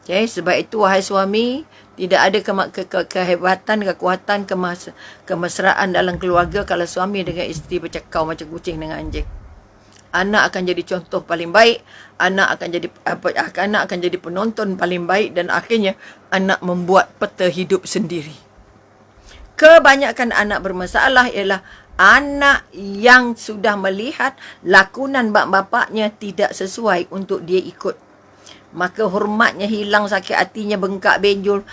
Okay, sebab itu wahai suami, tidak ada kehebatan, kekuatan, kemesraan dalam keluarga kalau suami dengan isteri bercakap macam kucing dengan anjing. Anak akan jadi contoh paling baik, anak akan jadi penonton paling baik, dan akhirnya anak membuat peta hidup sendiri. Kebanyakan anak bermasalah ialah anak yang sudah melihat lakonan bapaknya tidak sesuai untuk dia ikut. Maka hormatnya hilang, sakit hatinya, bengkak benjol.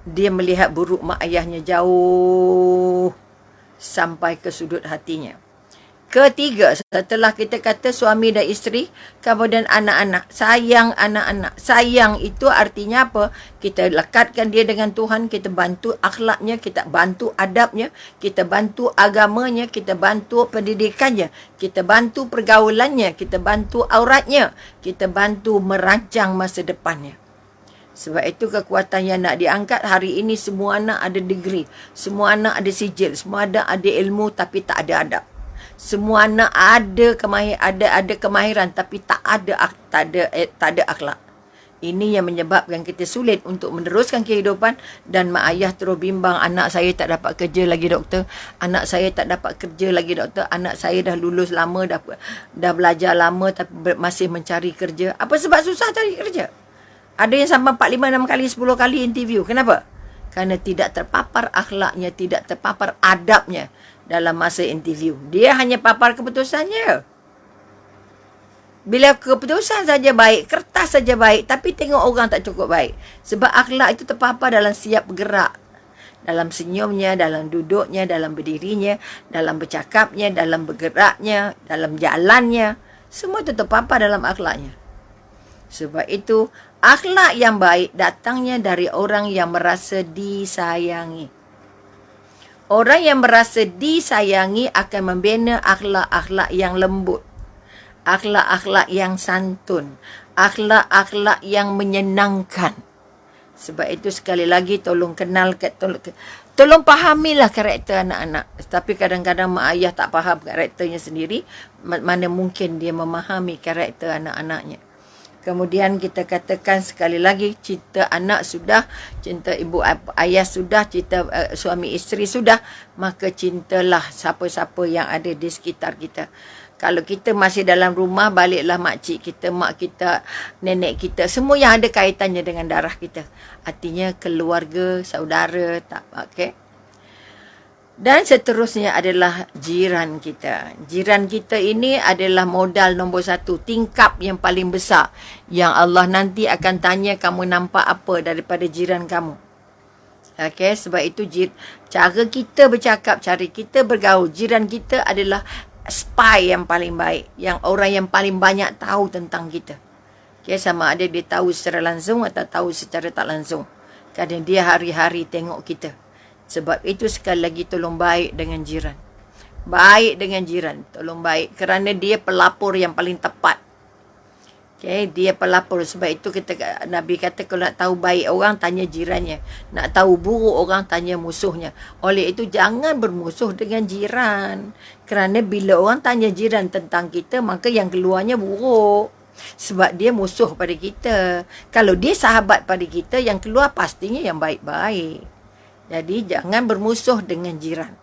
Dia melihat buruk mak ayahnya jauh sampai ke sudut hatinya. Ketiga, setelah kita kata suami dan isteri, kemudian anak-anak. Sayang anak-anak. Sayang itu artinya apa? Kita lekatkan dia dengan Tuhan, kita bantu akhlaknya, kita bantu adabnya, kita bantu agamanya, kita bantu pendidikannya, kita bantu pergaulannya, kita bantu auratnya, kita bantu merancang masa depannya. Sebab itu kekuatan yang nak diangkat hari ini, semua anak ada degree, semua anak ada sijil, semua anak ada ilmu tapi tak ada adab. Semua anak ada kemahiran tapi tak ada akhlak. Ini yang menyebabkan kita sulit untuk meneruskan kehidupan, dan mak ayah terus bimbang, anak saya tak dapat kerja lagi doktor, anak saya tak dapat kerja lagi doktor, anak saya dah lulus lama, dah belajar lama tapi masih mencari kerja. Apa sebab susah cari kerja? Ada yang sampai 4, 5, 6 kali, 10 kali interview. Kenapa? Kerana tidak terpapar akhlaknya, tidak terpapar adabnya dalam masa interview. Dia hanya papar keputusannya. Bila keputusan saja baik, kertas saja baik, tapi tengok orang tak cukup baik. Sebab akhlak itu terpapar dalam siap bergerak. Dalam senyumnya, dalam duduknya, dalam berdirinya, dalam bercakapnya, dalam bergeraknya, dalam jalannya. Semua itu terpapar dalam akhlaknya. Sebab itu, akhlak yang baik datangnya dari orang yang merasa disayangi. Orang yang merasa disayangi akan membina akhlak-akhlak yang lembut, akhlak-akhlak yang santun, akhlak-akhlak yang menyenangkan. Sebab itu sekali lagi tolong tolong fahamilah karakter anak-anak. Tapi kadang-kadang mak ayah tak faham karakternya sendiri, mana mungkin dia memahami karakter anak-anaknya. Kemudian kita katakan sekali lagi, cinta anak sudah, cinta ibu ayah sudah, cinta suami isteri sudah, maka cintalah siapa-siapa yang ada di sekitar kita. Kalau kita masih dalam rumah, baliklah makcik kita, mak kita, nenek kita, semua yang ada kaitannya dengan darah kita. Artinya keluarga, saudara, tak, okey. Dan seterusnya adalah jiran kita. Jiran kita ini adalah modal nombor 1, tingkap yang paling besar yang Allah nanti akan tanya kamu nampak apa daripada jiran kamu. Okey, sebab itu cara kita bercakap, cara kita bergaul, jiran kita adalah spy yang paling baik, yang orang yang paling banyak tahu tentang kita. Okey, sama ada dia tahu secara langsung atau tahu secara tak langsung. Kerana dia hari-hari tengok kita. Sebab itu sekali lagi tolong baik dengan jiran. Baik dengan jiran. Tolong baik. Kerana dia pelapor yang paling tepat. Okay, dia pelapor. Sebab itu Nabi kata kalau nak tahu baik orang, tanya jirannya. Nak tahu buruk orang, tanya musuhnya. Oleh itu jangan bermusuh dengan jiran. Kerana bila orang tanya jiran tentang kita, maka yang keluarnya buruk. Sebab dia musuh pada kita. Kalau dia sahabat pada kita, yang keluar pastinya yang baik-baik. Jadi, jangan bermusuh dengan jiran.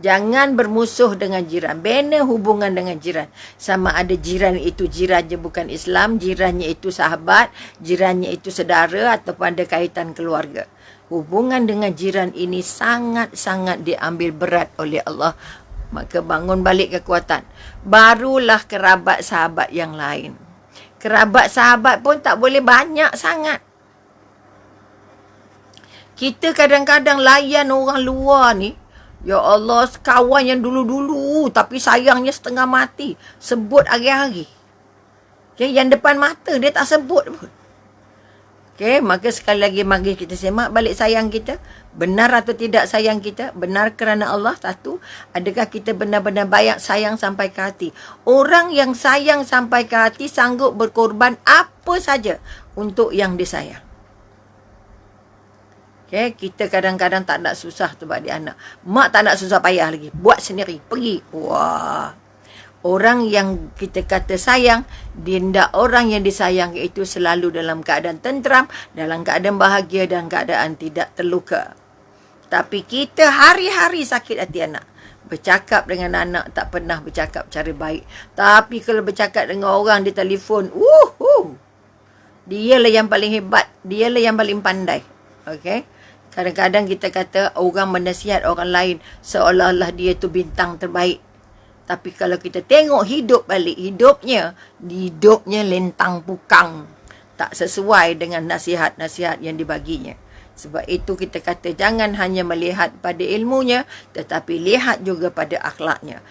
Jangan bermusuh dengan jiran. Bina hubungan dengan jiran. Sama ada jiran itu jirannya bukan Islam, jirannya itu sahabat, jirannya itu saudara ataupun ada kaitan keluarga. Hubungan dengan jiran ini sangat-sangat diambil berat oleh Allah. Maka bangun balik kekuatan. Barulah kerabat sahabat yang lain. Kerabat sahabat pun tak boleh banyak sangat. Kita kadang-kadang layan orang luar ni. Ya Allah, kawan yang dulu-dulu tapi sayangnya setengah mati. Sebut hari-hari. Okay, yang depan mata dia tak sebut pun. Okay, maka sekali lagi mari kita semak balik sayang kita. Benar atau tidak sayang kita? Benar kerana Allah, satu. Adakah kita benar-benar banyak sayang sampai ke hati? Orang yang sayang sampai ke hati sanggup berkorban apa saja untuk yang disayang. Okay, kita kadang-kadang tak nak susah tu bagi anak. Mak tak nak susah payah lagi. Buat sendiri. Pergi. Wah. Orang yang kita kata sayang, dia orang yang disayang itu selalu dalam keadaan tenteram, dalam keadaan bahagia dan keadaan tidak terluka. Tapi kita hari-hari sakit hati anak. Bercakap dengan anak tak pernah bercakap cara baik. Tapi kalau bercakap dengan orang di telefon, dialah yang paling hebat. Dialah yang paling pandai. Okay? Kadang-kadang kita kata orang menasihat orang lain seolah-olah dia tu bintang terbaik. Tapi kalau kita tengok hidup balik, hidupnya lentang pukang. Tak sesuai dengan nasihat-nasihat yang dibaginya. Sebab itu kita kata jangan hanya melihat pada ilmunya, tetapi lihat juga pada akhlaknya.